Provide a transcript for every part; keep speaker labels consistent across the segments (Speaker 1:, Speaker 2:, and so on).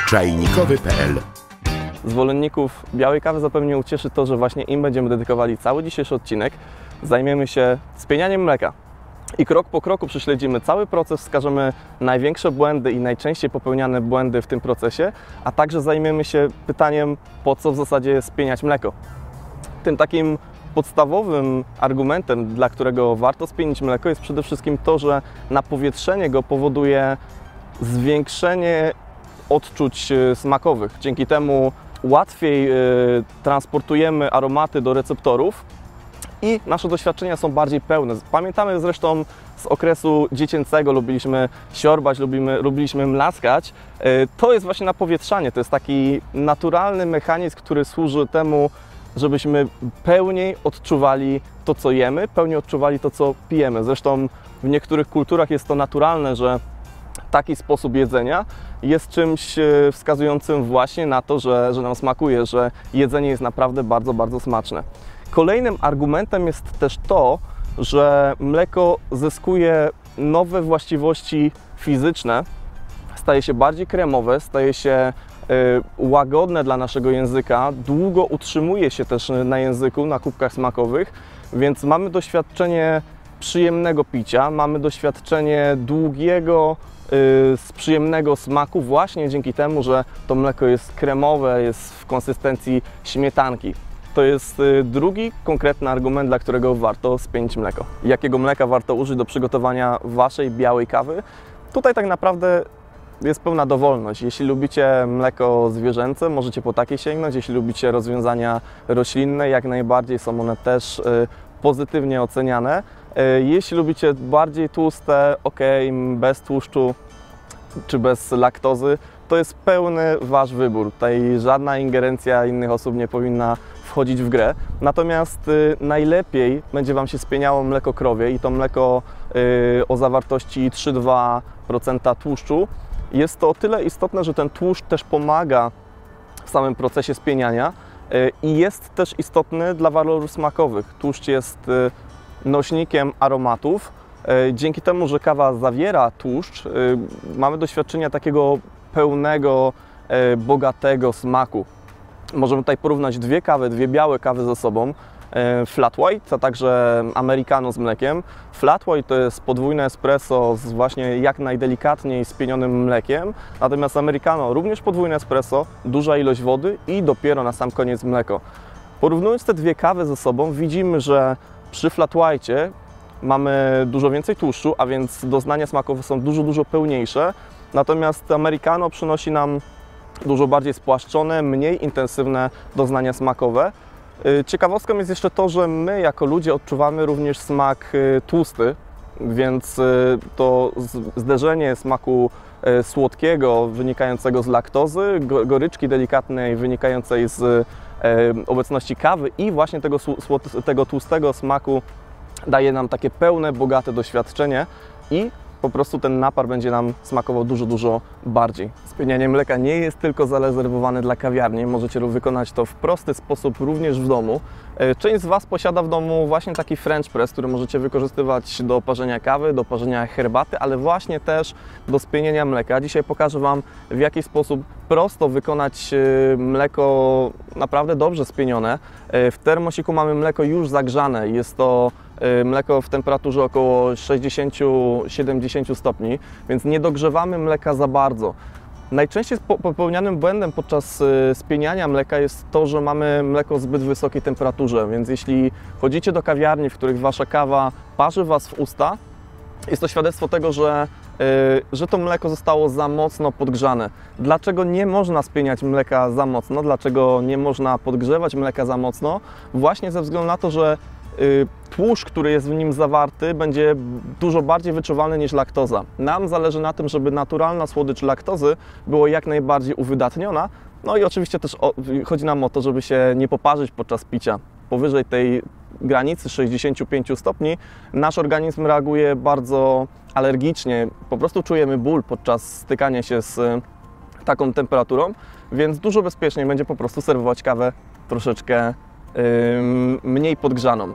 Speaker 1: czajnikowy.pl.
Speaker 2: Zwolenników białej kawy zapewne ucieszy to, że właśnie im będziemy dedykowali cały dzisiejszy odcinek. Zajmiemy się spienianiem mleka i krok po kroku prześledzimy cały proces, wskażemy największe błędy i najczęściej popełniane błędy w tym procesie, a także zajmiemy się pytaniem, po co w zasadzie spieniać mleko. Tym takim podstawowym argumentem, dla którego warto spienić mleko, jest przede wszystkim to, że napowietrzenie go powoduje zwiększenie odczuć smakowych. Dzięki temu łatwiej transportujemy aromaty do receptorów i nasze doświadczenia są bardziej pełne. Pamiętamy zresztą z okresu dziecięcego, lubiliśmy siorbać, lubiliśmy mlaskać. To jest właśnie napowietrzanie, to jest taki naturalny mechanizm, który służy temu, żebyśmy pełniej odczuwali to, co jemy, pełniej odczuwali to, co pijemy. Zresztą w niektórych kulturach jest to naturalne, że taki sposób jedzenia jest czymś wskazującym właśnie na to, że nam smakuje, że jedzenie jest naprawdę bardzo, bardzo smaczne. Kolejnym argumentem jest też to, że mleko zyskuje nowe właściwości fizyczne, staje się bardziej kremowe, staje się łagodne dla naszego języka, długo utrzymuje się też na języku, na kubkach smakowych, więc mamy doświadczenie przyjemnego picia, mamy doświadczenie długiego, przyjemnego smaku właśnie dzięki temu, że to mleko jest kremowe, jest w konsystencji śmietanki. To jest drugi konkretny argument, dla którego warto spienić mleko. Jakiego mleka warto użyć do przygotowania Waszej białej kawy? Tutaj tak naprawdę jest pełna dowolność. Jeśli lubicie mleko zwierzęce, możecie po takie sięgnąć. Jeśli lubicie rozwiązania roślinne, jak najbardziej są one też pozytywnie oceniane. Jeśli lubicie bardziej tłuste, ok, bez tłuszczu czy bez laktozy, to jest pełny Wasz wybór. Tutaj żadna ingerencja innych osób nie powinna wchodzić w grę. Natomiast najlepiej będzie Wam się spieniało mleko krowie i to mleko o zawartości 3,2% tłuszczu. Jest to o tyle istotne, że ten tłuszcz też pomaga w samym procesie spieniania i jest też istotny dla walorów smakowych. Tłuszcz jest nośnikiem aromatów. Dzięki temu, że kawa zawiera tłuszcz, mamy doświadczenia takiego pełnego, bogatego smaku. Możemy tutaj porównać dwie białe kawy ze sobą. Flat white, a także americano z mlekiem. Flat white to jest podwójne espresso z właśnie jak najdelikatniej spienionym mlekiem, natomiast americano również podwójne espresso, duża ilość wody i dopiero na sam koniec mleko. Porównując te dwie kawy ze sobą, widzimy, że przy flat white'cie mamy dużo więcej tłuszczu, a więc doznania smakowe są dużo pełniejsze, natomiast americano przynosi nam dużo bardziej spłaszczone, mniej intensywne doznania smakowe. Ciekawostką jest jeszcze to, że my jako ludzie odczuwamy również smak tłusty, więc to zderzenie smaku słodkiego wynikającego z laktozy, goryczki delikatnej wynikającej z obecności kawy i właśnie tego tłustego smaku daje nam takie pełne, bogate doświadczenie i po prostu ten napar będzie nam smakował dużo bardziej. Spienianie mleka nie jest tylko zarezerwowane dla kawiarni, możecie wykonać to w prosty sposób również w domu. Część z Was posiada w domu właśnie taki French press, który możecie wykorzystywać do parzenia kawy, do parzenia herbaty, ale właśnie też do spienienia mleka. Dzisiaj pokażę Wam, w jaki sposób prosto wykonać mleko naprawdę dobrze spienione. W termosiku mamy mleko już zagrzane, jest to mleko w temperaturze około 60-70 stopni, więc nie dogrzewamy mleka za bardzo. Najczęściej popełnianym błędem podczas spieniania mleka jest to, że mamy mleko w zbyt wysokiej temperaturze, więc jeśli chodzicie do kawiarni, w których Wasza kawa parzy Was w usta, jest to świadectwo tego, że to mleko zostało za mocno podgrzane. Dlaczego nie można spieniać mleka za mocno? Dlaczego nie można podgrzewać mleka za mocno? Właśnie ze względu na to, że tłuszcz, który jest w nim zawarty, będzie dużo bardziej wyczuwalny niż laktoza. Nam zależy na tym, żeby naturalna słodycz laktozy była jak najbardziej uwydatniona. No i oczywiście też chodzi nam o to, żeby się nie poparzyć podczas picia. Powyżej tej granicy 65 stopni nasz organizm reaguje bardzo alergicznie. Po prostu czujemy ból podczas stykania się z taką temperaturą, więc dużo bezpieczniej będzie po prostu serwować kawę troszeczkę mniej podgrzaną.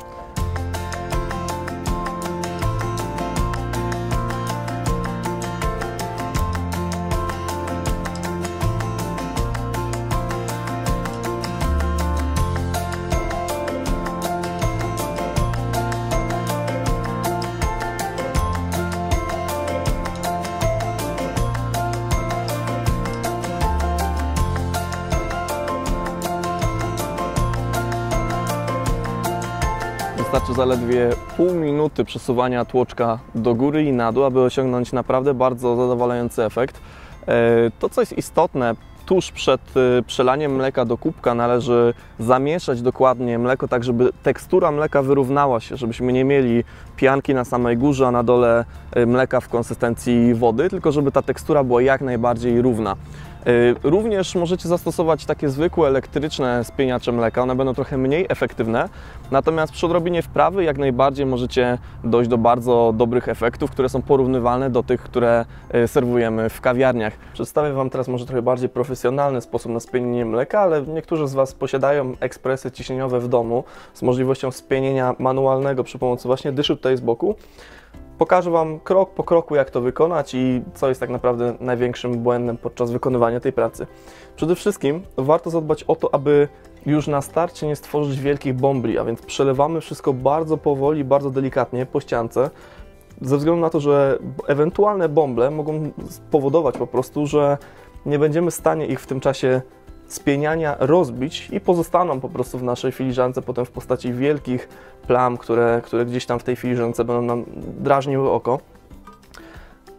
Speaker 2: wystarczy zaledwie pół minuty przesuwania tłoczka do góry i na dół, aby osiągnąć naprawdę bardzo zadowalający efekt. To, co jest istotne, tuż przed przelaniem mleka do kubka należy zamieszać dokładnie mleko, tak żeby tekstura mleka wyrównała się, żebyśmy nie mieli pianki na samej górze, a na dole mleka w konsystencji wody, tylko żeby ta tekstura była jak najbardziej równa. Również możecie zastosować takie zwykłe elektryczne spieniacze mleka, one będą trochę mniej efektywne, natomiast przy odrobinie wprawy jak najbardziej możecie dojść do bardzo dobrych efektów, które są porównywalne do tych, które serwujemy w kawiarniach. Przedstawię Wam teraz może trochę bardziej profesjonalny sposób na spienienie mleka, ale niektórzy z Was posiadają ekspresy ciśnieniowe w domu z możliwością spienienia manualnego przy pomocy właśnie dyszy tutaj z boku. Pokażę Wam krok po kroku, jak to wykonać i co jest tak naprawdę największym błędem podczas wykonywania tej pracy. Przede wszystkim warto zadbać o to, aby już na starcie nie stworzyć wielkich bombli, a więc przelewamy wszystko bardzo powoli, bardzo delikatnie po ściance, ze względu na to, że ewentualne bąble mogą spowodować po prostu, że nie będziemy w stanie ich w tym czasie spieniania rozbić i pozostaną po prostu w naszej filiżance potem w postaci wielkich plam, które gdzieś tam w tej filiżance będą nam drażniły oko.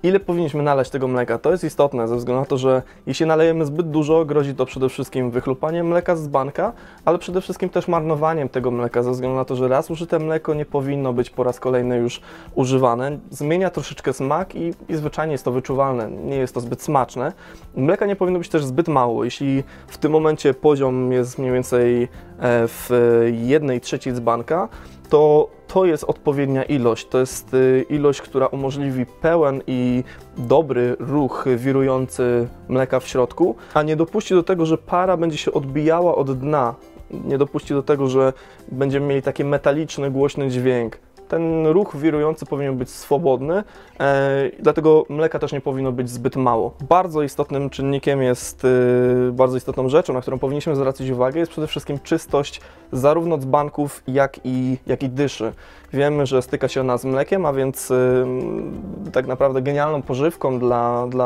Speaker 2: Ile powinniśmy nalać tego mleka? To jest istotne ze względu na to, że jeśli nalejemy zbyt dużo, grozi to przede wszystkim wychlupaniem mleka z dzbanka, ale przede wszystkim też marnowaniem tego mleka ze względu na to, że raz użyte mleko nie powinno być po raz kolejny już używane. Zmienia troszeczkę smak i zwyczajnie jest to wyczuwalne, nie jest to zbyt smaczne. Mleka nie powinno być też zbyt mało. Jeśli w tym momencie poziom jest mniej więcej w 1/3 dzbanka, to jest odpowiednia ilość. To jest ilość, która umożliwi pełen i dobry ruch wirujący mleka w środku, a nie dopuści do tego, że para będzie się odbijała od dna. Nie dopuści do tego, że będziemy mieli taki metaliczny, głośny dźwięk. Ten ruch wirujący powinien być swobodny, dlatego mleka też nie powinno być zbyt mało. Bardzo istotnym czynnikiem jest, bardzo istotną rzeczą, na którą powinniśmy zwracać uwagę, jest przede wszystkim czystość zarówno dzbanków, jak i dyszy. Wiemy, że styka się ona z mlekiem, a więc tak naprawdę genialną pożywką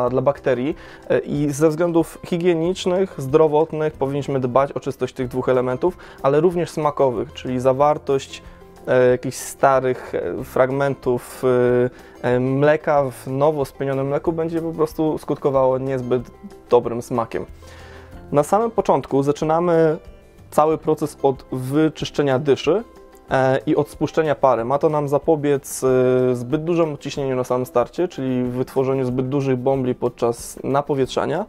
Speaker 2: dla bakterii i ze względów higienicznych, zdrowotnych powinniśmy dbać o czystość tych dwóch elementów, ale również smakowych, czyli zawartość jakichś starych fragmentów mleka w nowo spienionym mleku będzie po prostu skutkowało niezbyt dobrym smakiem. Na samym początku zaczynamy cały proces od wyczyszczenia dyszy i od spuszczenia pary. Ma to nam zapobiec zbyt dużemu ciśnieniu na samym starcie, czyli wytworzeniu zbyt dużych bąbli podczas napowietrzania,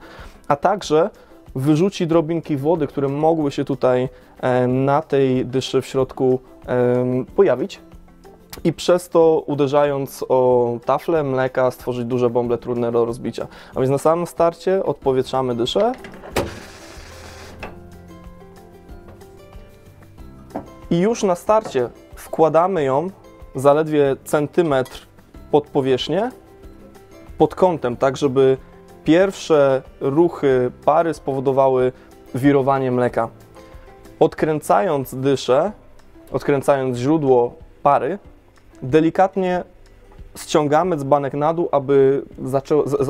Speaker 2: a także wyrzuci drobinki wody, które mogły się tutaj na tej dyszy w środku pojawić i przez to, uderzając o taflę mleka, stworzyć duże bąble trudne do rozbicia. A więc na samym starcie odpowietrzamy dyszę i już na starcie wkładamy ją zaledwie centymetr pod powierzchnię, pod kątem, tak żeby pierwsze ruchy pary spowodowały wirowanie mleka. Odkręcając dyszę, odkręcając źródło pary, delikatnie ściągamy dzbanek na dół, aby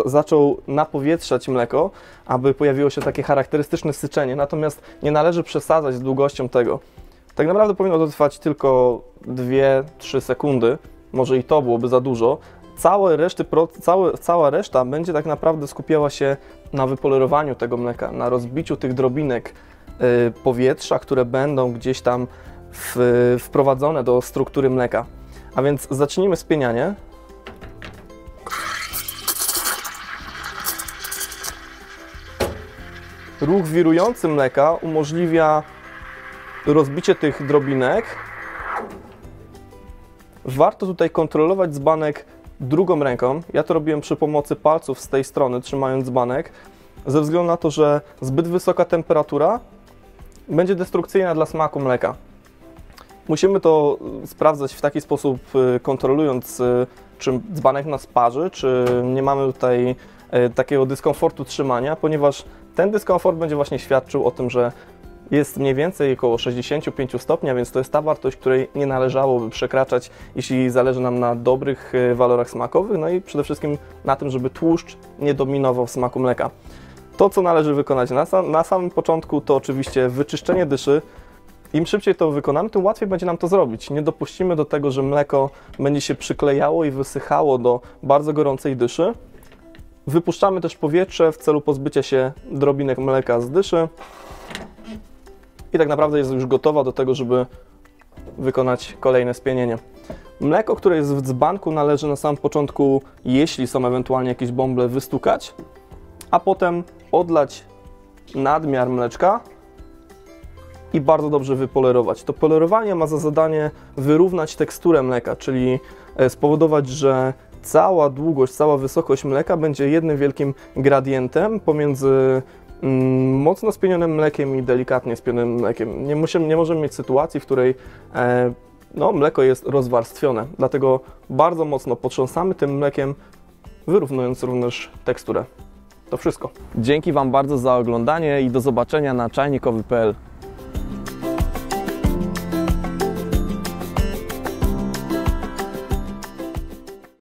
Speaker 2: zaczął napowietrzać mleko, aby pojawiło się takie charakterystyczne syczenie, natomiast nie należy przesadzać z długością tego. Tak naprawdę powinno to trwać tylko 2-3 sekundy, może i to byłoby za dużo. Cała reszta będzie tak naprawdę skupiała się na wypolerowaniu tego mleka, na rozbiciu tych drobinek powietrza, które będą gdzieś tam wprowadzone do struktury mleka. A więc zacznijmy spienianie. Ruch wirujący mleka umożliwia rozbicie tych drobinek. Warto tutaj kontrolować dzbanek drugą ręką. Ja to robiłem przy pomocy palców z tej strony, trzymając dzbanek, ze względu na to, że zbyt wysoka temperatura będzie destrukcyjna dla smaku mleka. Musimy to sprawdzać w taki sposób, kontrolując, czy dzbanek nas parzy, czy nie mamy tutaj takiego dyskomfortu trzymania, ponieważ ten dyskomfort będzie właśnie świadczył o tym, że jest mniej więcej około 65 stopni, a więc to jest ta wartość, której nie należałoby przekraczać, jeśli zależy nam na dobrych walorach smakowych, no i przede wszystkim na tym, żeby tłuszcz nie dominował w smaku mleka. To, co należy wykonać na samym początku, to oczywiście wyczyszczenie dyszy Im szybciej to wykonamy, tym łatwiej będzie nam to zrobić. Nie dopuścimy do tego, że mleko będzie się przyklejało i wysychało do bardzo gorącej dyszy. Wypuszczamy też powietrze w celu pozbycia się drobinek mleka z dyszy. I tak naprawdę jest już gotowa do tego, żeby wykonać kolejne spienienie. Mleko, które jest w dzbanku, należy na samym początku, jeśli są ewentualnie jakieś bąble, wystukać, a potem odlać nadmiar mleczka i bardzo dobrze wypolerować. To polerowanie ma za zadanie wyrównać teksturę mleka, czyli spowodować, że cała długość, cała wysokość mleka będzie jednym wielkim gradientem pomiędzy mocno spienionym mlekiem i delikatnie spienionym mlekiem. Nie możemy mieć sytuacji, w której mleko jest rozwarstwione, dlatego bardzo mocno potrząsamy tym mlekiem, wyrównując również teksturę. To wszystko. Dzięki Wam bardzo za oglądanie i do zobaczenia na czajnikowy.pl.